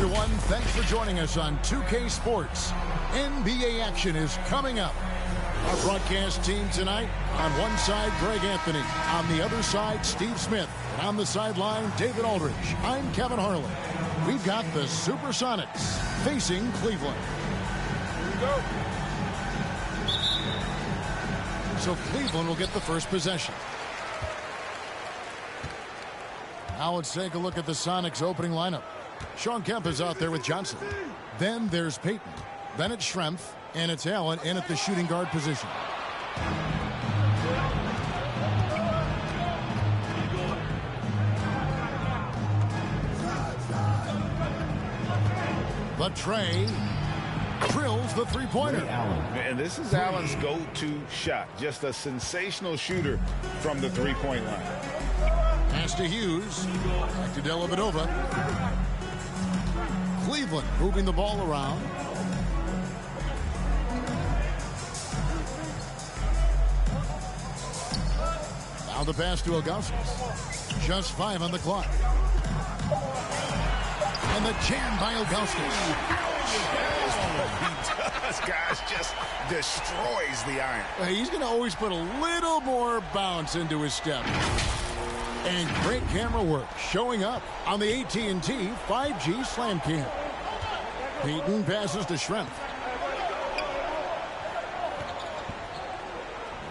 everyone. Thanks for joining us on 2K Sports. NBA action is coming up. Our broadcast team tonight, on one side, Greg Anthony. On the other side, Steve Smith. And on the sideline, David Aldridge. I'm Kevin Harlan. We've got the Supersonics facing Cleveland. Here we go. So Cleveland will get the first possession. Now let's take a look at the Sonics opening lineup. Sean Kemp is out there with Johnson. Then there's Payton. Then it's Schrempf. And it's Allen in at the shooting guard position. But Trey drills the three-pointer. And this is Allen's go-to shot. Just a sensational shooter from the three-point line. Pass to Hughes. Back to Dellavedova. Cleveland moving the ball around. Now the pass to Ilgauskas. Just 5 on the clock. And the jam by Ilgauskas. He does, guys. Just destroys the iron. He's going to always put a little more bounce into his step. And great camera work showing up on the AT&T 5G Slam Cam. Payton passes to Schrempf.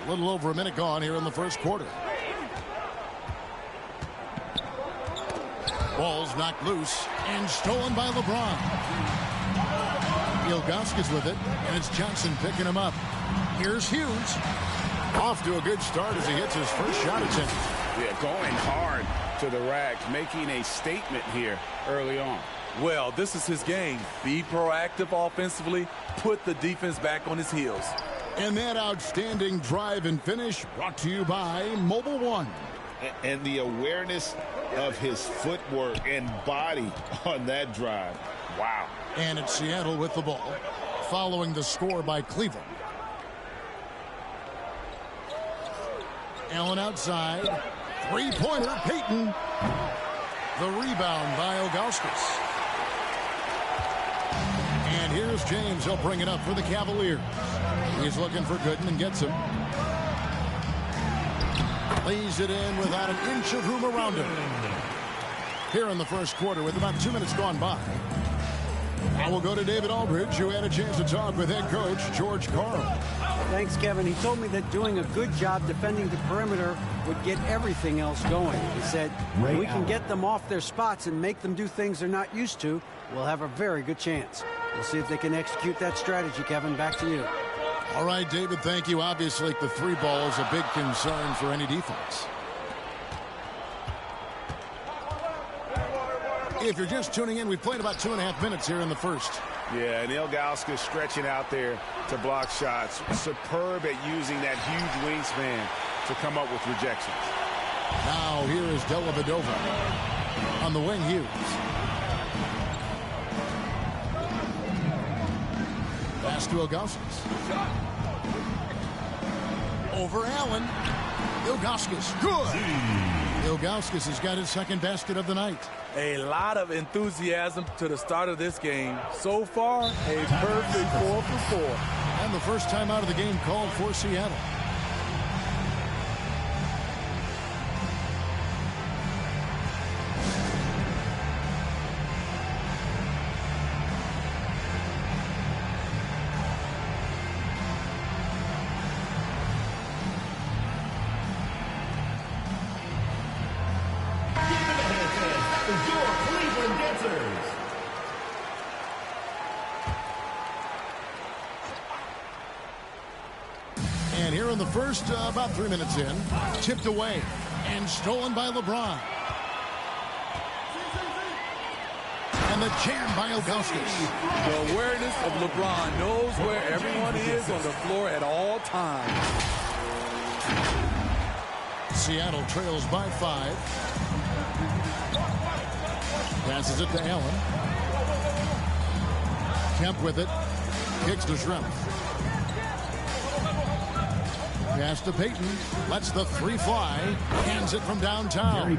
A little over a minute gone here in the first quarter. Ball's knocked loose and stolen by LeBron. Ilgauskas with it, and it's Johnson picking him up. Here's Hughes. Off to a good start as he hits his first shot attempt. Yeah, going hard to the rack, making a statement here early on. Well, this is his game. Be proactive offensively, put the defense back on his heels. And that outstanding drive and finish brought to you by Mobile One. And the awareness of his footwork and body on that drive. Wow. And it's Seattle with the ball, following the score by Cleveland. Allen outside. Three-pointer, Payton. The rebound by Ilgauskas. And here's James. He'll bring it up for the Cavaliers. He's looking for Gooden and gets him. Lays it in without an inch of room around him. Here in the first quarter with about 2 minutes gone by. Now we'll go to David Aldridge, who had a chance to talk with head coach George Karl. Thanks, Kevin. He told me that doing a good job defending the perimeter would get everything else going. He said, if we can get them off their spots and make them do things they're not used to, we'll have a very good chance. We'll see if they can execute that strategy, Kevin. Back to you. All right, David, thank you. Obviously, the three ball is a big concern for any defense. If you're just tuning in, we've played about 2.5 minutes here in the first. Yeah, and Ilgauskas stretching out there to block shots. Superb at using that huge wingspan to come up with rejections. Now here is Dellavedova on the wing. Hughes. Pass to Ilgauskas. Over Allen. Ilgauskas. Good. Ilgauskas has got his second basket of the night. A lot of enthusiasm to the start of this game. So far, a perfect 4 for 4. And the first time out of the game called for Seattle. And here in the first, about 3 minutes in, tipped away and stolen by LeBron. And the jam by Ilgauskas. The awareness of LeBron knows where everyone is on the floor at all times. Seattle trails by 5. Passes it to Allen. Kemp with it. Kicks to Schrempf. Pass to Payton. Lets the three fly. Hands it from downtown.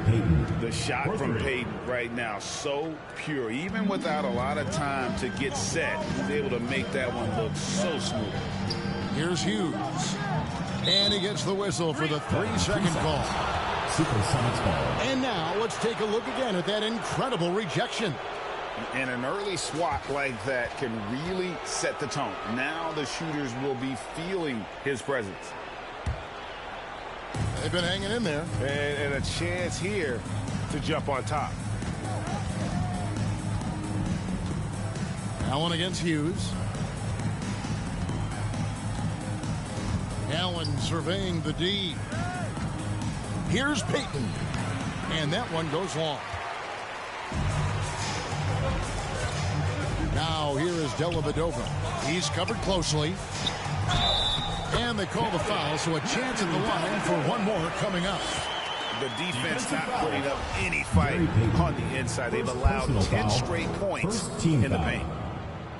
The shot from Payton right now, so pure. Even without a lot of time to get set, he's able to make that one look so smooth. Here's Hughes. And he gets the whistle for the 3-second call. And now let's take a look again at that incredible rejection. And an early swat like that can really set the tone. Now the shooters will be feeling his presence. They've been hanging in there. And a chance here to jump on top. Allen against Hughes. Allen surveying the D. Here's Payton. And that one goes long. Now here is Dellavedova. He's covered closely. And they call the foul, so a chance at the line for one more coming up. The defense not putting up any fight on the inside. They've allowed 10 straight points in the paint.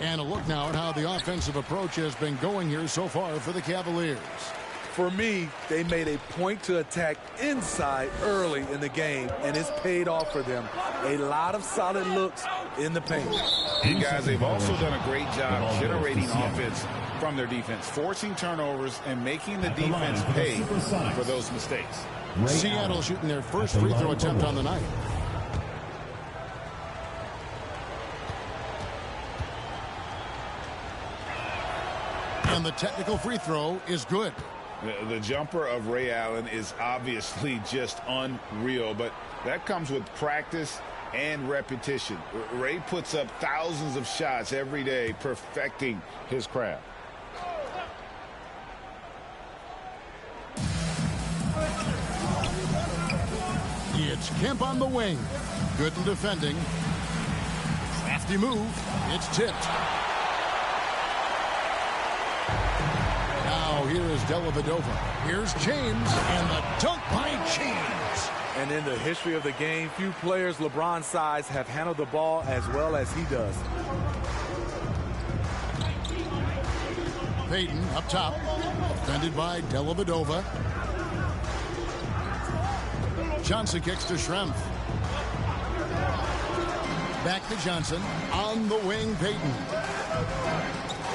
And a look now at how the offensive approach has been going here so far for the Cavaliers. For me, they made a point to attack inside early in the game, and it's paid off for them. A lot of solid looks in the paint. And guys, they've also done a great job generating offense from their defense, forcing turnovers and making the defense pay for those mistakes. Seattle shooting their first free throw attempt on the night. And the technical free throw is good. The jumper of Ray Allen is obviously just unreal, but that comes with practice and repetition. Ray puts up thousands of shots every day, perfecting his craft. It's Kemp on the wing. Good in defending. Crafty move. It's tipped. Now here is Dellavedova. Here's James, and the dunk by James. And in the history of the game, few players LeBron's size have handled the ball as well as he does. Payton up top. Defended by Dellavedova. Johnson kicks to Schrempf. Back to Johnson. On the wing, Payton.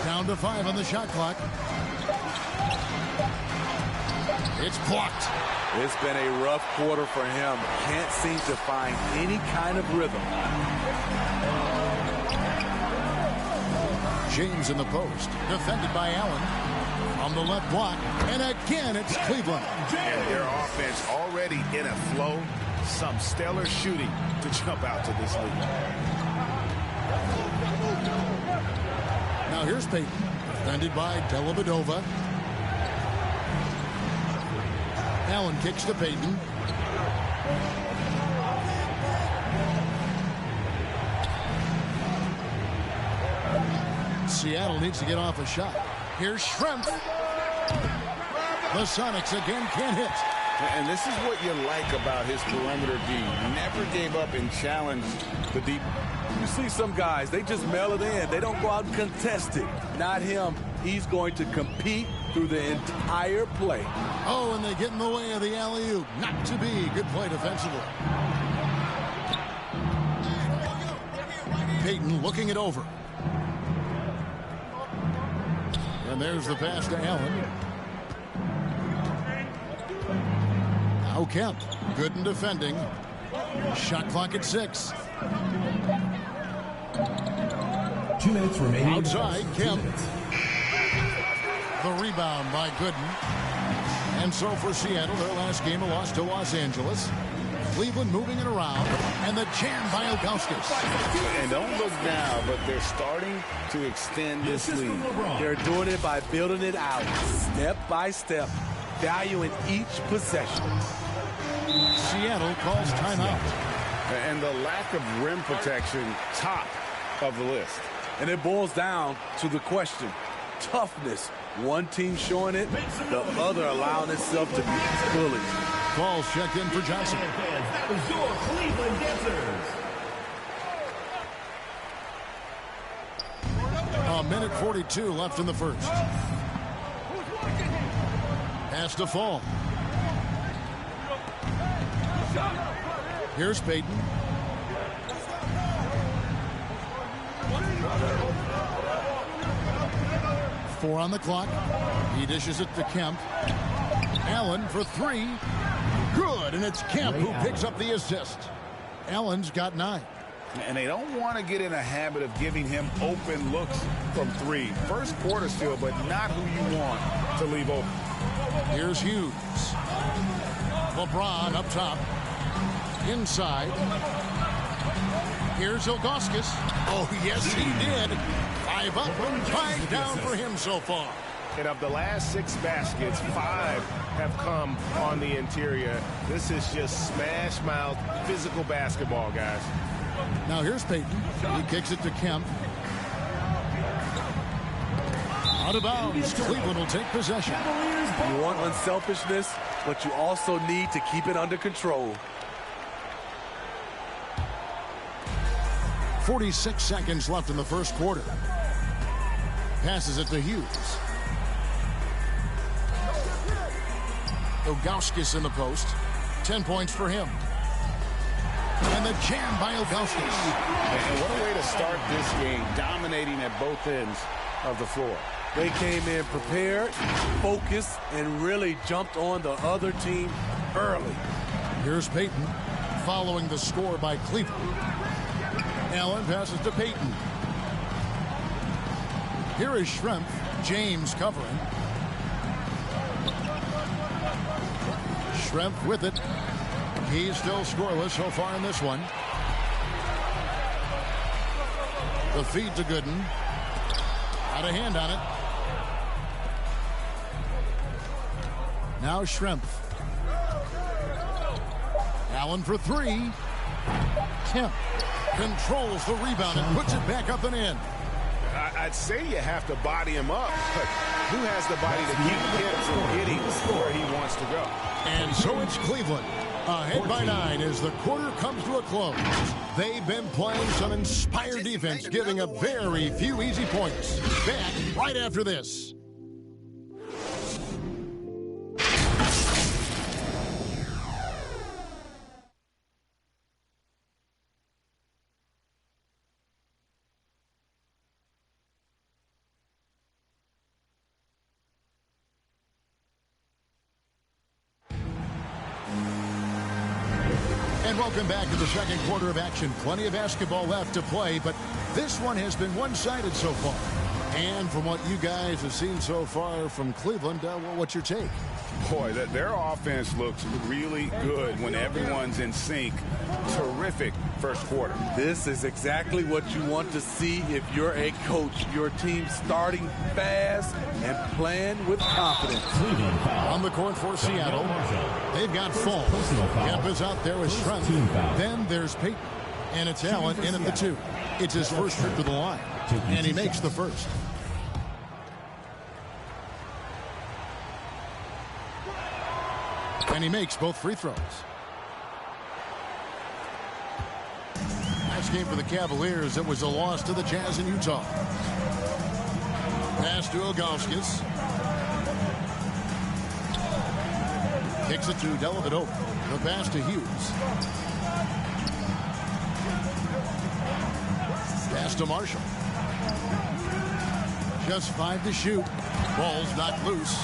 Down to 5 on the shot clock. It's blocked. It's been a rough quarter for him. Can't seem to find any kind of rhythm. James in the post. Defended by Allen. On the left block. And again, it's Cleveland. And their offense already in a flow. Some stellar shooting to jump out to this lead. Now here's Payton. Defended by Dellavedova. Allen kicks to Payton. Seattle needs to get off a shot. Here's Schrempf. The Sonics again can't hit. And this is what you like about his perimeter D. Never gave up and challenged the deep. You see some guys, they just mail it in. They don't go out and contest it. Not him. He's going to compete through the entire play. Oh, and they get in the way of the alley-oop. Not to be. Good play defensively. Payton looking it over. And there's the pass to Allen. Now Kemp. Good in defending. Shot clock at 6. 2 minutes remaining. Outside, Kemp. The rebound by Gooden. And so for Seattle, their last game, a loss to Los Angeles. Cleveland moving it around. And the jam by Ilgauskas. And don't look now, but they're starting to extend this lead. They're doing it by building it out, step by step, valuing each possession. Seattle calls timeout. And the lack of rim protection, top of the list. And it boils down to the question, toughness. One team showing it, the other allowing itself to be bullied. Calls checked in for Johnson. That was your Cleveland Dancers. A minute 42 left in the first. Pass to Fall. Here's Payton. Four on the clock. He dishes it to Kemp. Allen for three. Good, and it's Kemp who picks up the assist. Allen's got 9. And they don't want to get in a habit of giving him open looks from three. First quarter still, but not who you want to leave open. Here's Hughes. LeBron up top. Inside. Here's Ilgauskas. Oh, yes, he did. 5 up, 5 down for him so far. And of the last 6 baskets, 5 have come on the interior. This is just smash mouth physical basketball, guys. Now here's Payton. He kicks it to Kemp. Out of bounds. Cleveland will take possession. You want unselfishness, but you also need to keep it under control. 46 seconds left in the first quarter. Passes it to Hughes. Ilgauskas in the post. 10 points for him. And the jam by Ilgauskas. And what a way to start this game, dominating at both ends of the floor. They came in prepared, focused, and really jumped on the other team early. Here's Payton following the score by Cleveland. Allen passes to Payton. Here is Schrempf. James covering. Schrempf with it. He's still scoreless so far in this one. The feed to Gooden. Got a hand on it. Now Schrempf. Allen for three. Kemp controls the rebound and puts it back up and in. I'd say you have to body him up, but who has the body to keep him from getting where he wants to go? And so it's Cleveland ahead by 9 as the quarter comes to a close. They've been playing some inspired defense, giving up very few easy points. Back right after this. And welcome back to the second quarter of action. Plenty of basketball left to play, but this one has been one-sided so far. And from what you guys have seen so far from Cleveland, what's your take? Boy, their offense looks really good when everyone's in sync. Terrific first quarter. This is exactly what you want to see if you're a coach. Your team starting fast and playing with confidence. On the court for Seattle, they've got Fall. Kemp is out there with Schrempf. Then there's Payton. And it's Allen in at the 2. It's his first trip to the line. And he makes the first. And he makes both free throws. Last game for the Cavaliers, it was a loss to the Jazz in Utah. Pass to Ilgauskas. Kicks it to Dellavedova. The pass to Hughes. Pass to Marshall. Just 5 to shoot. Ball's knocked loose.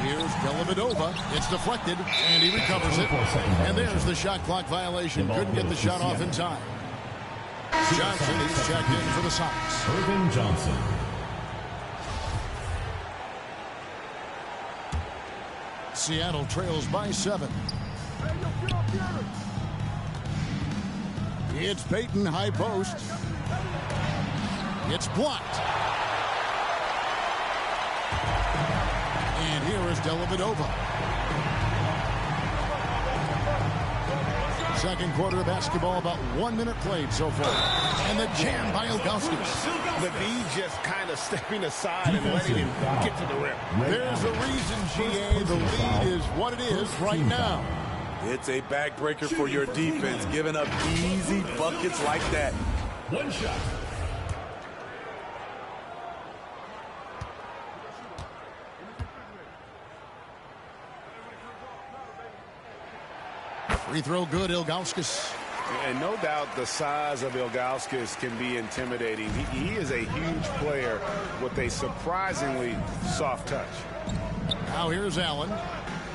Here's Dellavedova. It's deflected, and he recovers it. And there's the shot clock violation. Couldn't get the shot off in time. Johnson is checked in for the Sox. Irvin Johnson. Seattle trails by 7. It's Payton, high post. It's blocked. And here is Dellavedova. Second quarter of basketball, about 1 minute played so far. And the jam by Ilgauskas. Levine just kind of stepping aside and letting him get to the rim. There's a reason, GA, the lead is what it is right now. It's a backbreaker for your defense, giving up easy buckets like that. One shot. Free throw good, Ilgauskas. And no doubt the size of Ilgauskas can be intimidating. He is a huge player with a surprisingly soft touch. Now here's Allen.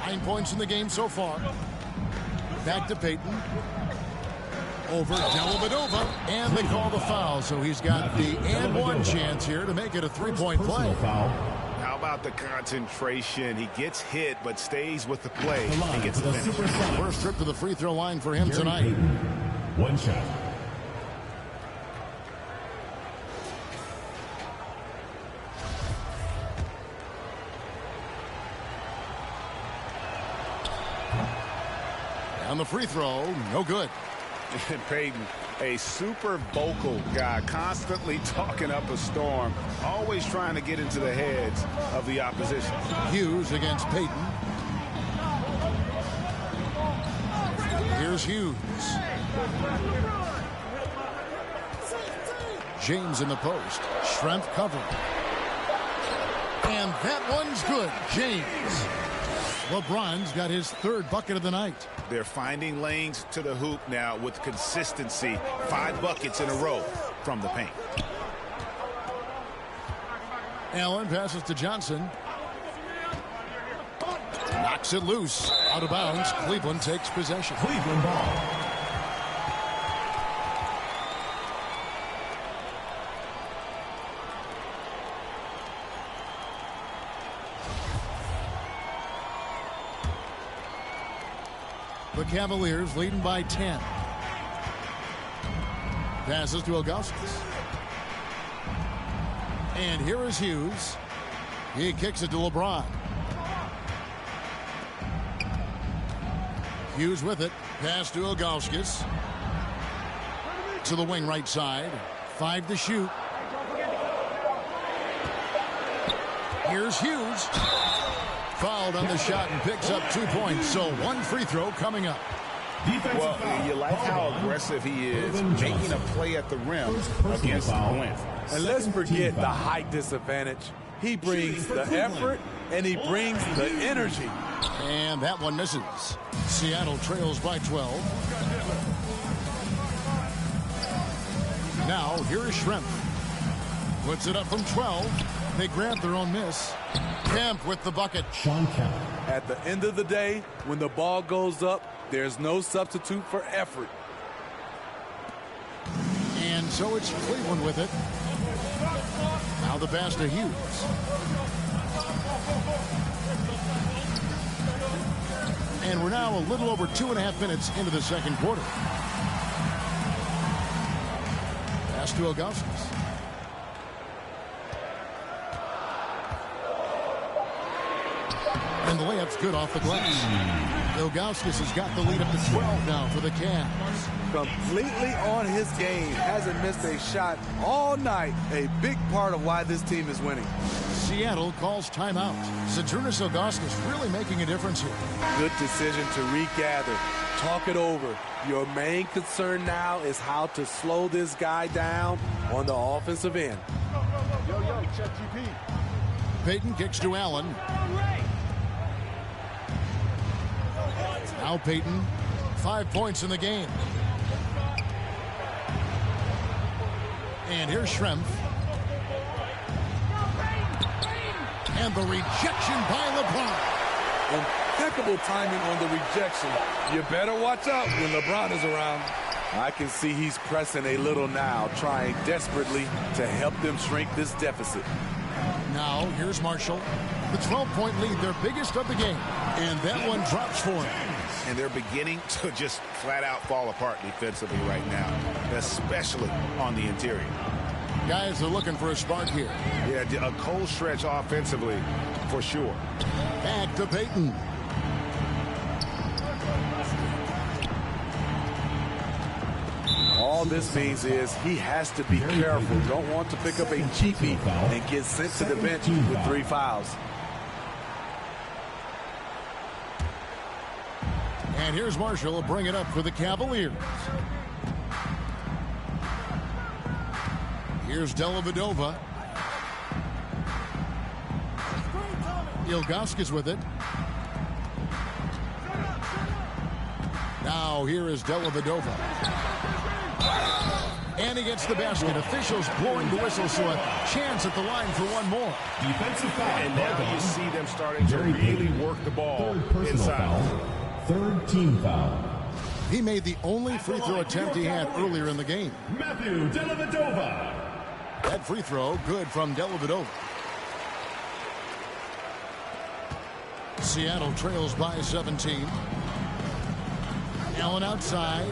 9 points in the game so far. Back to Payton. Over Dellavedova. And they call the foul. So he's got the and one chance here to make it a three-point play. How about the concentration? He gets hit but stays with the play. He gets the finish. First trip to the free throw line for him tonight. One shot. On the free throw, no good. Payton, a super vocal guy, constantly talking up a storm, always trying to get into the heads of the opposition. Hughes against Payton. Here's Hughes. James in the post. Schrempf covering. And that one's good. James. LeBron's got his third bucket of the night. They're finding lanes to the hoop now with consistency. 5 buckets in a row from the paint. Allen passes to Johnson. Knocks it loose. Out of bounds. Cleveland takes possession. Cleveland ball. The Cavaliers leading by 10. Passes to Ilgauskas. And here is Hughes. He kicks it to LeBron. Hughes with it. Pass to Ilgauskas. To the wing right side. 5 to shoot. Here's Hughes. Fouled on the shot and picks up 2 points. So 1 free throw coming up. Well, you like how aggressive he is, making a play at the rim against Glenn. And let's forget the height disadvantage. He brings the effort and he brings the energy. And that one misses. Seattle trails by 12. Now here is Schrempf. Puts it up from 12. They grab their own miss. Kemp with the bucket. Sean Kemp. At the end of the day, when the ball goes up, there's no substitute for effort. And so it's Cleveland with it. Now the pass to Hughes. And we're now a little over 2.5 minutes into the second quarter. Pass to Ilgauskas. And the layup's good off the glass. Ilgauskas has got the lead up to 12 now for the Cavs. Completely on his game. Hasn't missed a shot all night. A big part of why this team is winning. Seattle calls timeout. Zydrunas Ilgauskas really making a difference here. Good decision to regather. Talk it over. Your main concern now is how to slow this guy down on the offensive end. Check GP. Payton kicks to Allen. Now Payton, 5 points in the game. And here's Schrempf. And the rejection by LeBron. Impeccable timing on the rejection. You better watch out when LeBron is around. I can see he's pressing a little now, trying desperately to help them shrink this deficit. Now here's Marshall. The 12-point lead, their biggest of the game. And that one drops for him. And they're beginning to just flat out fall apart defensively right now, especially on the interior. Guys are looking for a spark here. Yeah, a cold stretch offensively for sure. Back to Payton. All this means is he has to be careful. Don't want to pick up a cheapie and get sent to the bench with 3 fouls. And here's Marshall to bring it up for the Cavaliers. Here's Dellavedova. Ilgauskas with it. Now here is Dellavedova. And he gets the basket. Officials blowing the whistle, so a chance at the line for one more. Defensive foul. And now you see them starting to really work the ball inside. Third team foul. He made the only free throw attempt he had earlier in the game. Matthew Dellavedova. That free throw good from Dellavedova. Seattle trails by 17. Allen outside.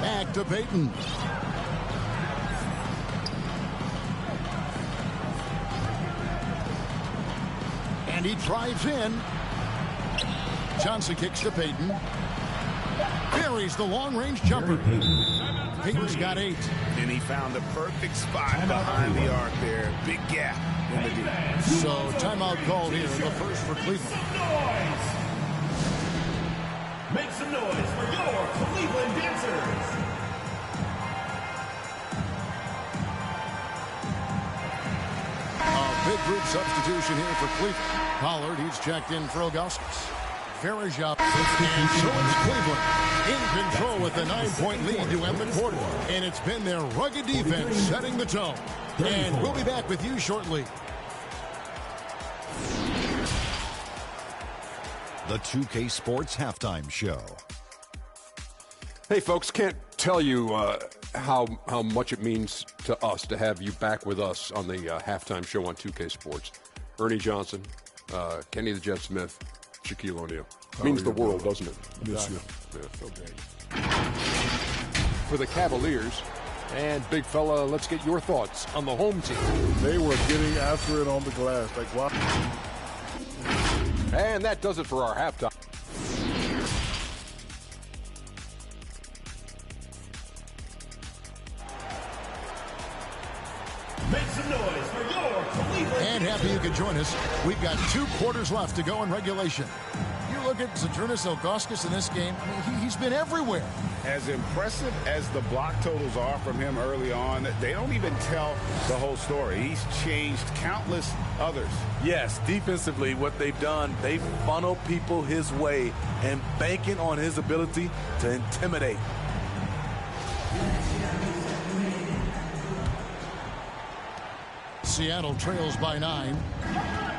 Back to Payton. And he drives in. Johnson kicks to Payton. Buries the long-range jumper. Payton's got 8. And he found the perfect spot behind the arc there. Big gap in the D. So timeout called here in the first for Cleveland. Make some noise for your Cleveland Dancers. A big group substitution here for Cleveland. Pollard, he's checked in for Ilgauskas. Verejao, and so it's Cleveland in control with a 9-point lead to end the quarter. And it's been their rugged defense setting the tone. And we'll be back with you shortly. The 2K Sports Halftime Show. Hey, folks, can't tell you how much it means to us to have you back with us on the halftime show on 2K Sports. Ernie Johnson, Kenny the Jet Smith, Shaquille O'Neal. Means the world, doesn't it? Yes, sir. Yeah, so great. For the Cavaliers, and big fella, let's get your thoughts on the home team. They were getting after it on the glass. Like, wow. And that does it for our halftime. Make some noise for your Cleveland. And happy you could join us. We've got 2 quarters left to go in regulation. You look at Zydrunas Ilgauskas in this game, I mean, he's been everywhere. As impressive as the block totals are from him early on, they don't even tell the whole story. He's changed countless others. Yes, defensively, what they've done, they funnel people his way and banking on his ability to intimidate. Seattle trails by 9.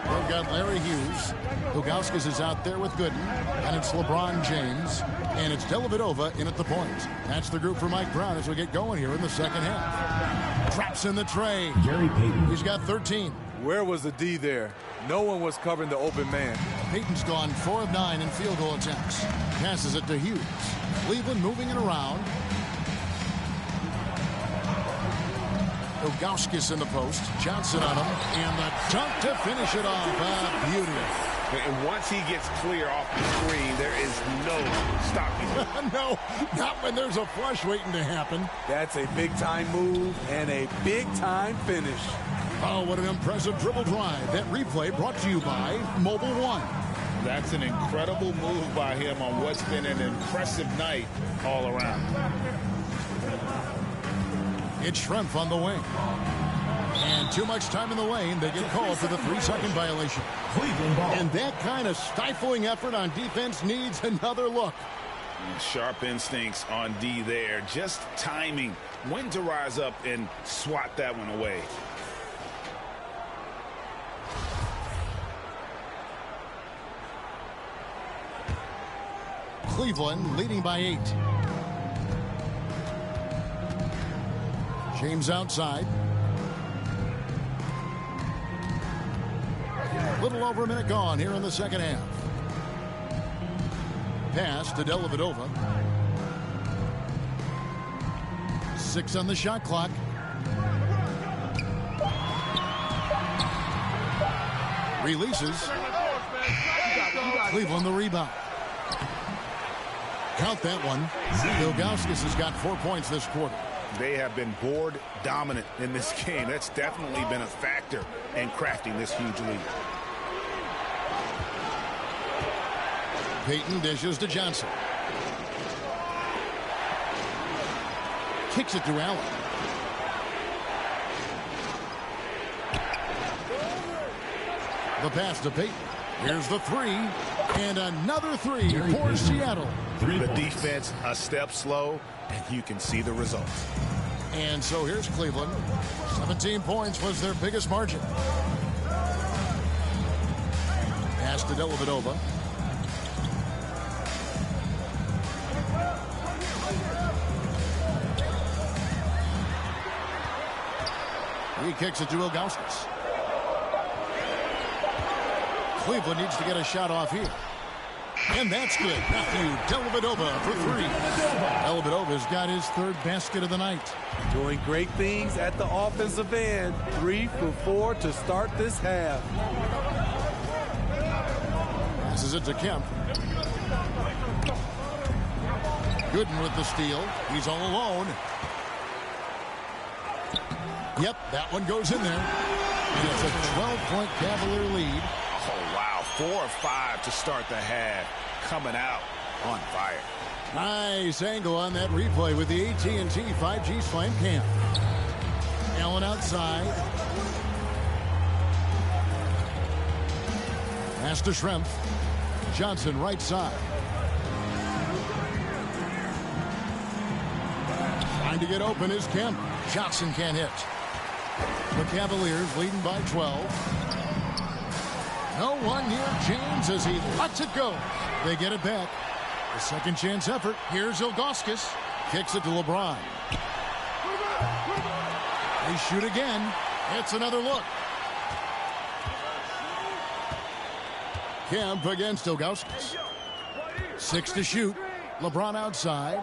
They've got Larry Hughes. Ilgauskas is out there with Gooden. And it's LeBron James. And it's Dellavedova in at the point. That's the group for Mike Brown as we get going here in the second half. Traps in the tray. Gary Payton. He's got 13. Where was the D there? No one was covering the open man. Payton's gone 4 of 9 in field goal attempts. Passes it to Hughes. Cleveland moving it around. Ilgauskas in the post. Johnson on him. And the dunk to finish it off. Beauty. And once he gets clear off the screen, there is no stopping him. No, not when there's a flush waiting to happen. That's a big-time move and a big-time finish. Oh, what an impressive dribble drive. That replay brought to you by Mobile One. That's an incredible move by him on what's been an impressive night all around. It's Schrempf on the wing. And too much time in the lane. They get called for the 3-second violation. Cleveland ball. And that kind of stifling effort on defense needs another look. Sharp instincts on D there. Just timing. When to rise up and swat that one away. Cleveland leading by 8. James outside. A little over a minute gone here in the second half. Pass to Dellavedova. 6 on the shot clock. Releases. Cleveland the rebound. Count that one. Ilgauskas has got 4 points this quarter. They have been board dominant in this game. That's definitely been a factor in crafting this huge lead. Payton dishes to Johnson. Kicks it to Allen. The pass to Payton. Here's the three, and another three for Seattle. The defense a step slow, and you can see the results. And so here's Cleveland. 17 points was their biggest margin. Pass to Dellavedova. He kicks it to Ilgauskas. Cleveland needs to get a shot off here. And that's good. Matthew Dellavedova for three. Dellavedova's got his third basket of the night. Doing great things at the offensive end. 3 for 4 to start this half. Passes it to Kemp. Gooden with the steal. He's all alone. Yep, that one goes in there. And it's a 12-point Cavalier lead. Oh, wow. 4 or 5 to start the half. Coming out on fire. Nice angle on that replay with the AT&T 5G Slam Cam. Allen outside. Pass to Schrempf. Johnson right side. Trying to get open is Kemp. Johnson can't hit. The Cavaliers leading by 12. No one near James as he lets it go. They get it back. The second chance effort. Here's Ilgauskas. Kicks it to LeBron. They shoot again. It's another look. Kemp against Ilgauskas. 6 to shoot. LeBron outside.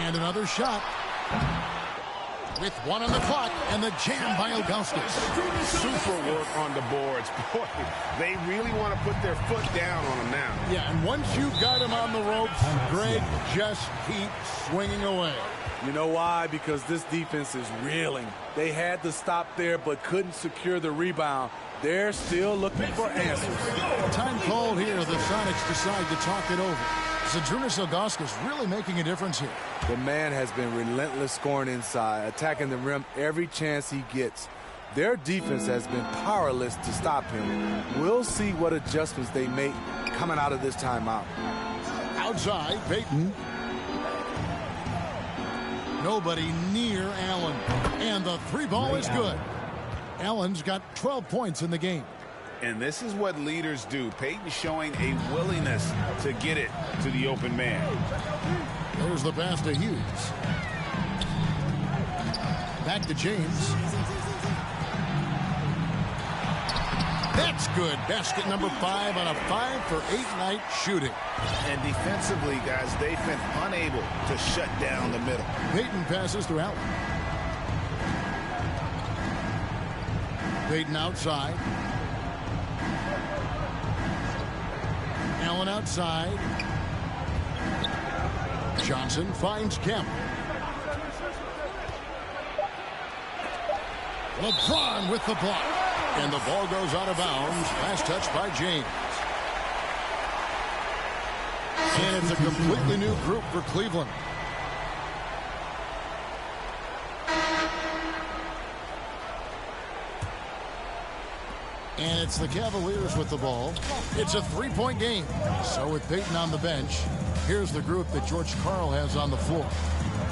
And another shot. With 1 on the clock, and the jam by Ilgauskas. Super work on the boards. Boy, they really want to put their foot down on them now. Yeah, and once you've got him on the ropes, Greg just keeps swinging away. You know why? Because this defense is reeling. They had to stop there, but couldn't secure the rebound. They're still looking for answers. Time called here. The Sonics decide to talk it over. Zydrunas Ilgauskas really making a difference here. The man has been relentless scoring inside, attacking the rim every chance he gets. Their defense has been powerless to stop him. We'll see what adjustments they make coming out of this timeout. Outside, Payton. Nobody near Allen. And the three ball is good. Allen's got 12 points in the game. And this is what leaders do. Payton showing a willingness to get it to the open man. There's the pass to Hughes. Back to James. That's good. Basket number 5 on a 5 for 8 night shooting. And defensively, guys, they've been unable to shut down the middle. Payton passes to Allen. Payton outside. Allen outside. Johnson finds Kemp. LeBron with the block. And the ball goes out of bounds. Last touch by James. And it's a completely new group for Cleveland. And it's the Cavaliers with the ball. It's a three-point game. So with Payton on the bench, here's the group that George Karl has on the floor.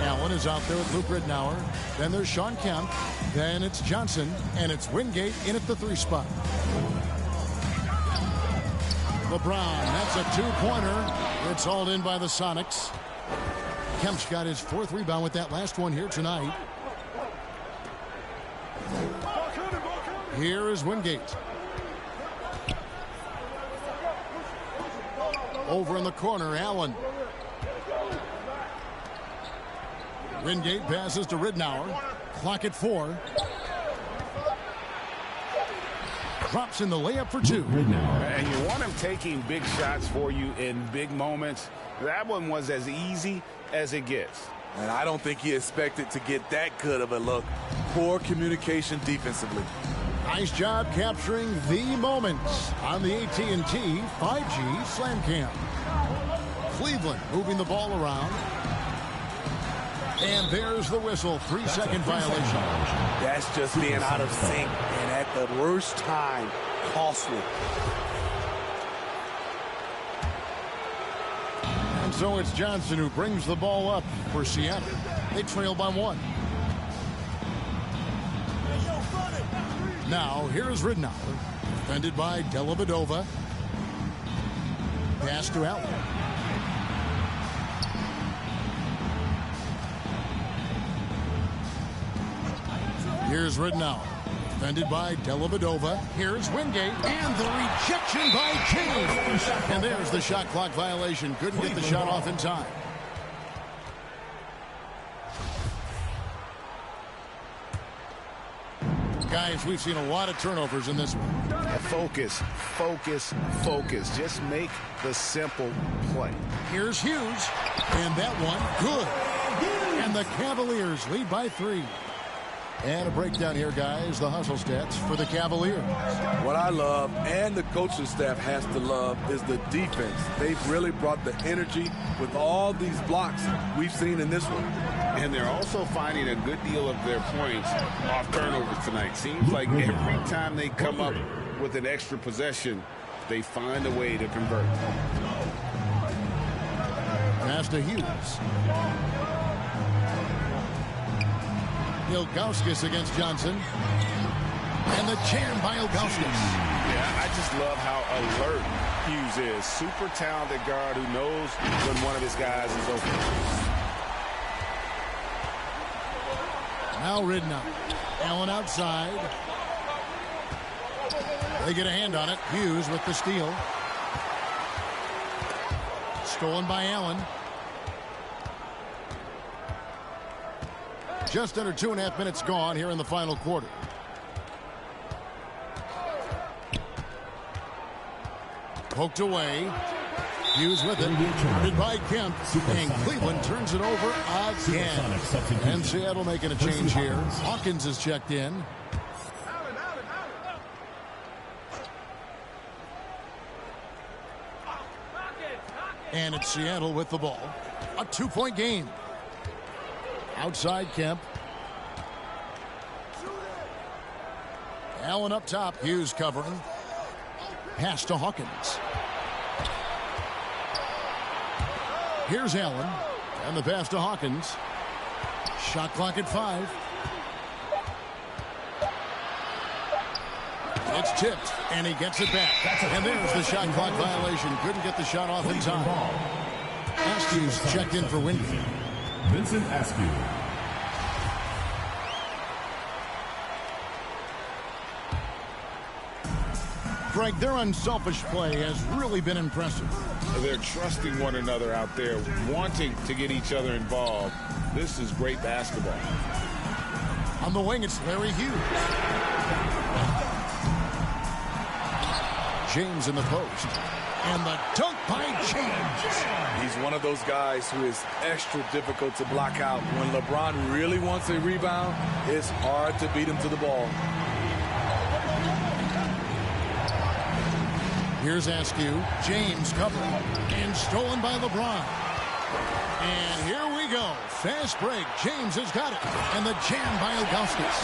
Allen is out there with Luke Ridnour. Then there's Shawn Kemp. Then it's Johnson. And it's Wingate in at the 3 spot. LeBron, that's a 2-pointer. It's hauled in by the Sonics. Kemp's got his 4th rebound with that last one here tonight. Here is Wingate. Over in the corner, Allen. Wingate passes to Ridnour. Clock at 4. Drops in the layup for 2. And you want him taking big shots for you in big moments. That one was as easy as it gets. And I don't think he expected to get that good of a look. Poor communication defensively. Nice job capturing the moments on the AT&T 5G Slam Cam. Cleveland moving the ball around. And there's the whistle. 3-second violation. That's just being out of sync and at the worst time. costly. And so it's Johnson who brings the ball up for Seattle. They trail by 1. Now here's Ridnour, defended by Dellavedova. Pass to Allen. Here's Ridnour, defended by Dellavedova. Here's Wingate, and the rejection by James. And there's the shot clock violation. Couldn't get the shot off in time. Guys, we've seen a lot of turnovers in this one. Focus, focus, focus. Just make the simple play. Here's Hughes, and that one good. And the Cavaliers lead by 3. And a breakdown here, guys. The hustle stats for the Cavaliers. What I love, and the coaching staff has to love, is the defense. They've really brought the energy with all these blocks we've seen in this one. And they're also finding a good deal of their points off turnovers tonight. Seems like every time they come up with an extra possession, they find a way to convert. Pass to Hughes. Ilgauskas against Johnson. And the jam by Ilgauskas. Yeah, I just love how alert Hughes is. Super talented guard who knows when one of his guys is open. Now Ridnour. Allen outside. They get a hand on it. Hughes with the steal. Stolen by Allen. Just under 2.5 minutes gone here in the final quarter. Poked away. Hughes with it. Guarded by Kemp. And Cleveland turns it over again. And Seattle making a change here. Hawkins is checked in. And it's Seattle with the ball. A 2-point game. Outside Kemp. Allen up top. Hughes covering. Pass to Hawkins. Here's Allen. And the pass to Hawkins. Shot clock at 5. It's tipped. And he gets it back. And there's the shot clock violation. Couldn't get the shot off in time. Askew's checked in for Wingate. Vincent Askew. Greg, their unselfish play has really been impressive. They're trusting one another out there, wanting to get each other involved. This is great basketball. On the wing, it's Larry Hughes. James in the post. And the dunk by James. He's one of those guys who is extra difficult to block out. When LeBron really wants a rebound, it's hard to beat him to the ball. Here's Askew. James covering. And stolen by LeBron. And here we go. Fast break. James has got it. And the jam by Ilgauskas.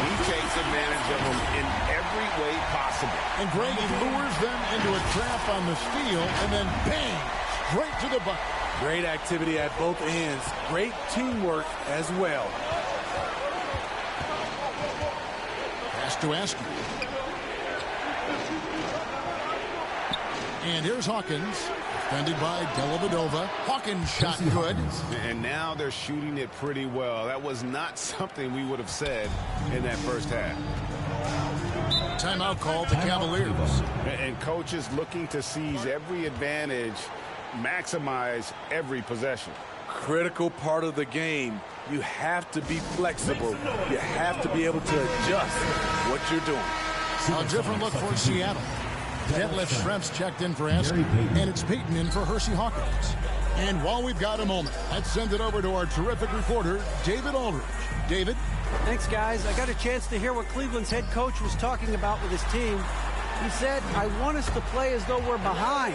He takes advantage of them in every way possible. And Greg, he lures them into a trap on the steal. And then bang. Straight to the bucket. Great activity at both ends. Great teamwork as well. Pass to Askew. And here's Hawkins, defended by Dellavedova. Hawkins shot good. And now they're shooting it pretty well. That was not something we would have said in that first half. Timeout called the Cavaliers. And coaches looking to seize every advantage, maximize every possession. Critical part of the game. You have to be flexible. You have to be able to adjust what you're doing. A different look for Seattle. Deadlift Shrimps checked in for Askew, and it's Peyton in for Hersey Hawkins. And while we've got a moment, let's send it over to our terrific reporter, David Aldridge. David? Thanks, guys. I got a chance to hear what Cleveland's head coach was talking about with his team. He said, I want us to play as though we're behind.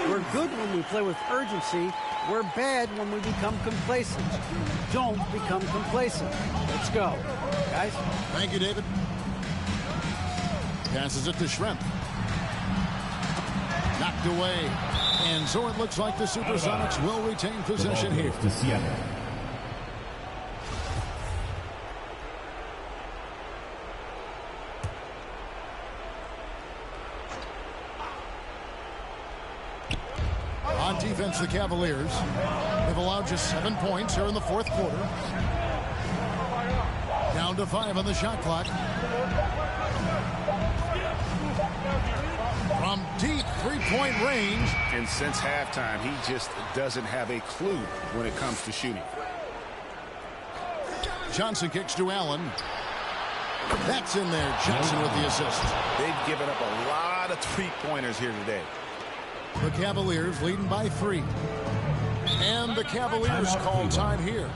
We're good when we play with urgency. We're bad when we become complacent. Don't become complacent. Let's go. Guys? Thank you, David. Passes it to Shrimp. knocked away. And so it looks like the Supersonics will retain possession here. To Seattle. On defense, the Cavaliers have allowed just 7 points here in the fourth quarter. Down to 5 on the shot clock. From deep three-point range. And since halftime, he just doesn't have a clue when it comes to shooting. Johnson kicks to Allen. That's in there. Johnson with the assist. They've given up a lot of three-pointers here today. The Cavaliers leading by 3. And the Cavaliers call time here.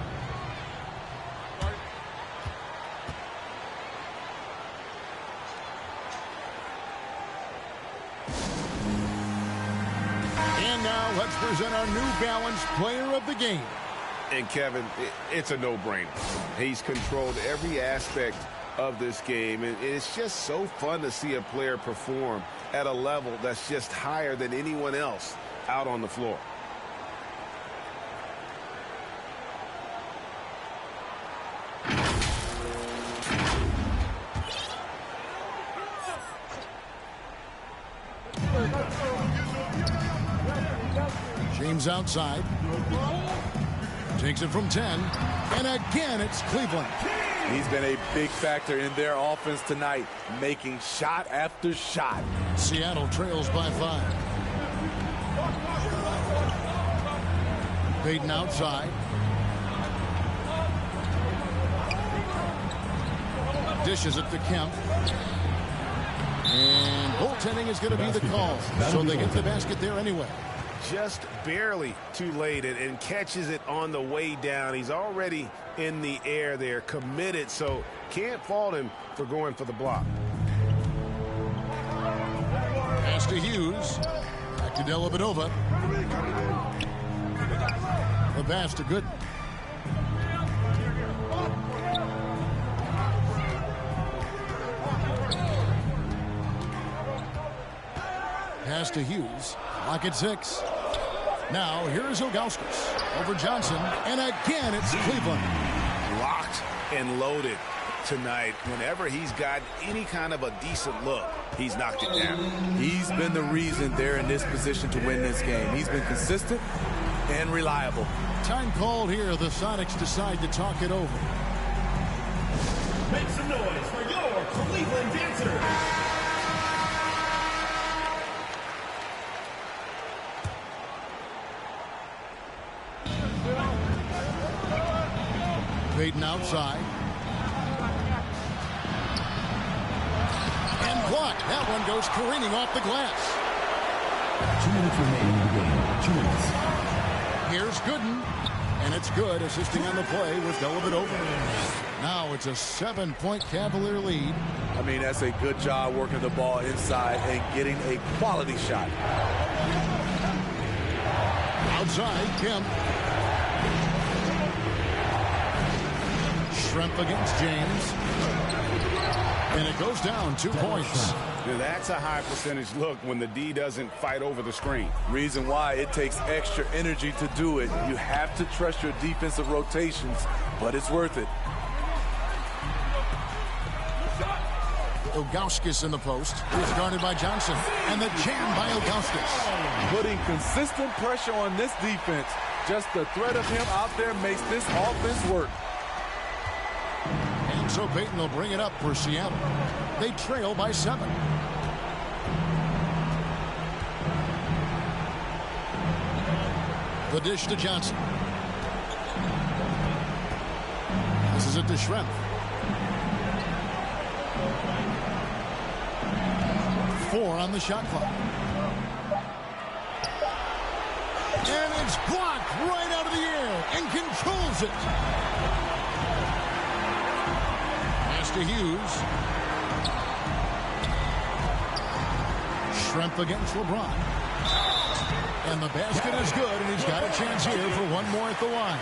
And now let's present our New Balance player of the game. And Kevin, it's a no-brainer. He's controlled every aspect of this game, and it's just so fun to see a player perform at a level that's just higher than anyone else out on the floor. James outside. Takes it from 10. And again, it's Cleveland. He's been a big factor in their offense tonight, making shot after shot. Seattle trails by 5. Payton outside. Dishes it to Kemp. And goaltending is going to be the call. So they get the basket there anyway. Just barely too late and catches it on the way down. He's already in the air there, committed, so can't fault him for going for the block. Pass to Hughes. Back to Dellavedova. The pass to Gooden. Pass to Hughes. Lock at 6. Now here's Ilgauskas over Johnson, and again it's Cleveland. Locked and loaded tonight. Whenever he's got any kind of a decent look, he's knocked it down. He's been the reason they're in this position to win this game. He's been consistent and reliable. Time called here. The Sonics decide to talk it over. Make some noise for your Cleveland dancers. Payton outside. And blocked. That one goes careening off the glass. 2 minutes remaining in the game. 2 minutes. Here's Gooden. And it's good. Assisting on the play was Dellavedova. Now it's a 7-point Cavalier lead. I mean, that's a good job working the ball inside and getting a quality shot. Outside, Kemp. Shrimp against James. And it goes down 2 points. That's a high percentage look when the D doesn't fight over the screen. Reason why it takes extra energy to do it. You have to trust your defensive rotations, but it's worth it. Ilgauskas in the post. He's guarded by Johnson. And the jam by Ilgauskas. Putting consistent pressure on this defense. Just the threat of him out there makes this offense work. And so Payton will bring it up for Seattle. They trail by 7. The dish to Johnson. This is it to Shrimp. 4 on the shot clock. And it's blocked right out of the air and controls it. Pass to Hughes. Shrimp against LeBron. And the basket is good, and he's got a chance here for one more at the line.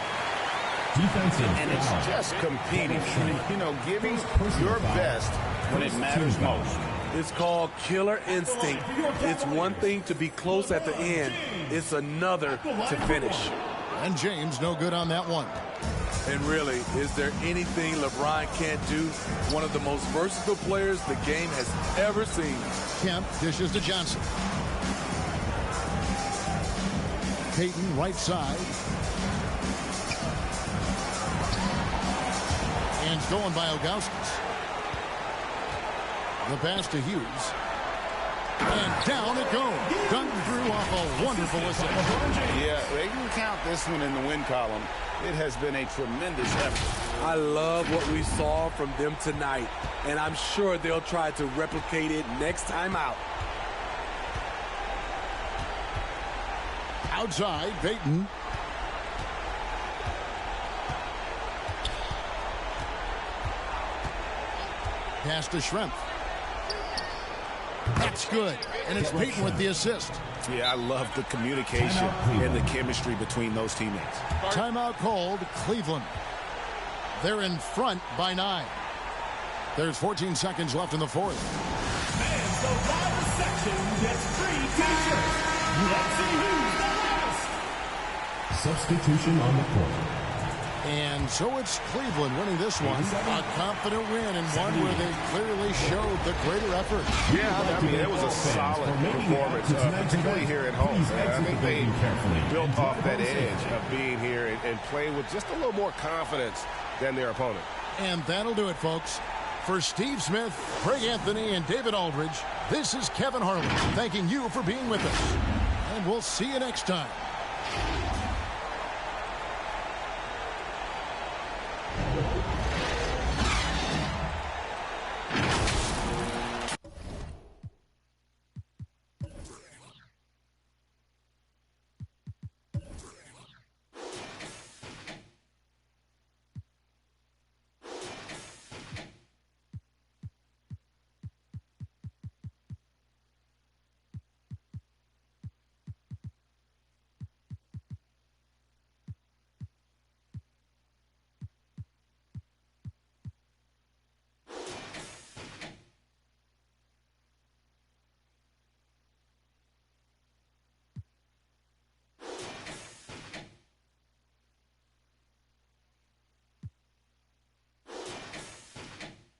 And it's just competing, you know, giving your best when it matters most. It's called killer instinct. It's one thing to be close at the end. It's another to finish. And James no good on that one. And really, is there anything LeBron can't do? One of the most versatile players the game has ever seen. Kemp dishes to Johnson. Payton right side. And going by Ilgauskas. The pass to Hughes. And down it goes. Done through off a wonderful assist. Yeah, they can count this one in the win column. It has been a tremendous effort. I love what we saw from them tonight, and I'm sure they'll try to replicate it next time out. Outside, Payton. Pass to Shrimp. That's good. And it's Payton with the assist. Yeah, I love the communication and the chemistry between those teammates. Timeout called, Cleveland. They're in front by 9. There's 14 seconds left in the fourth. And the live section gets free t-shirts. Let's see who's the last. Substitution on the court. And so it's Cleveland winning this one. A confident win and one where they clearly showed the greater effort. Yeah, I mean, it was a solid performance, particularly here at home. I think they built off that edge of being here and playing with just a little more confidence than their opponent. And that'll do it, folks. For Steve Smith, Craig Anthony, and David Aldridge, this is Kevin Harlan thanking you for being with us. And we'll see you next time.